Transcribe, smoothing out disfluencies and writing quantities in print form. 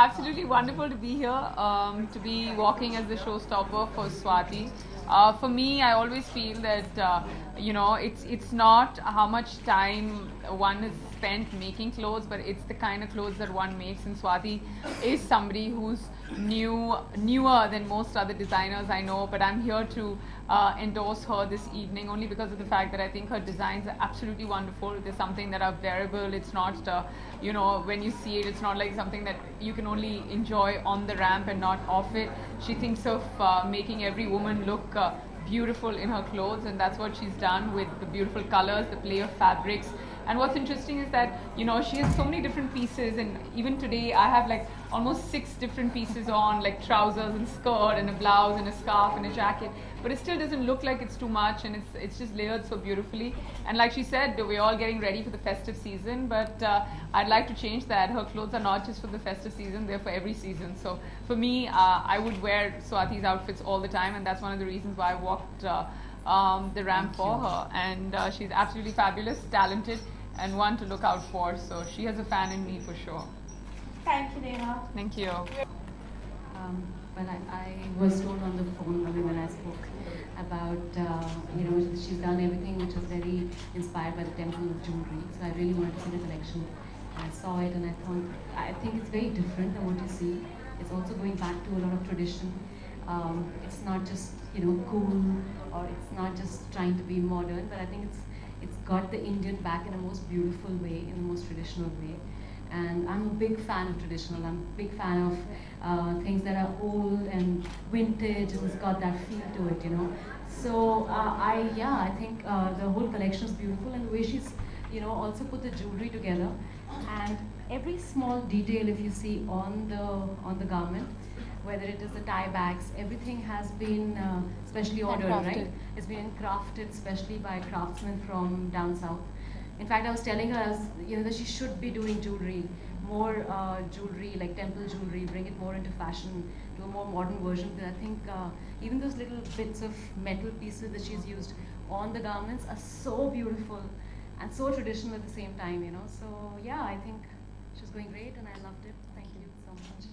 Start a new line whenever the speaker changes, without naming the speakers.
Absolutely wonderful to be here, to be walking as the showstopper for Swati. For me, I always feel that it's not how much time one has spent making clothes, but it's the kind of clothes that one makes. And Swati is somebody who's newer than most other designers I know. But I'm here to endorse her this evening only because of the fact that I think her designs are absolutely wonderful. There's something that are wearable. It's not, when you see it, it's not like something that you can only enjoy on the ramp and not off it. She thinks of making every woman look beautiful in her clothes, and that's what she's done with the beautiful colors, the play of fabrics. And what's interesting is that she has so many different pieces, and even today I have like almost 6 different pieces on, like trousers and skirt and a blouse and a scarf and a jacket, but it still doesn't look like it's too much, and it's just layered so beautifully. And like she said, we're all getting ready for the festive season, but I'd like to change that. Her clothes are not just for the festive season, they're for every season. So for me, I would wear Swati's outfits all the time, and that's one of the reasons why I walked the ramp for her. And she's absolutely fabulous, talented, and one to look out for. So she has a fan in me for sure.
Thank you, Neha.
Thank you.
But I was told on the phone when I spoke about, she's done everything which was very inspired by the Temple of Jewelry. So I really wanted to see the collection. I saw it and I thought, I think it's very different than what you see. It's also going back to a lot of tradition. It's not just, cool, or it's not just trying to be modern, but I think it's got the Indian back in a most beautiful way, in the most traditional way. And I'm a big fan of traditional. I'm a big fan of things that are old and vintage, and it's got that feel to it, So I think the whole collection is beautiful, and the way she's, also put the jewelry together, and every small detail, if you see on the garment, whether it is the tie bags, everything has been specially ordered, right? It's been crafted specially by craftsmen from down south. In fact, I was telling her, that she should be doing jewelry, more jewelry, like temple jewelry, bring it more into fashion, do a more modern version. Because I think even those little bits of metal pieces that she's used on the garments are so beautiful and so traditional at the same time, So yeah, I think she's going great, and I loved it. Thank you so much.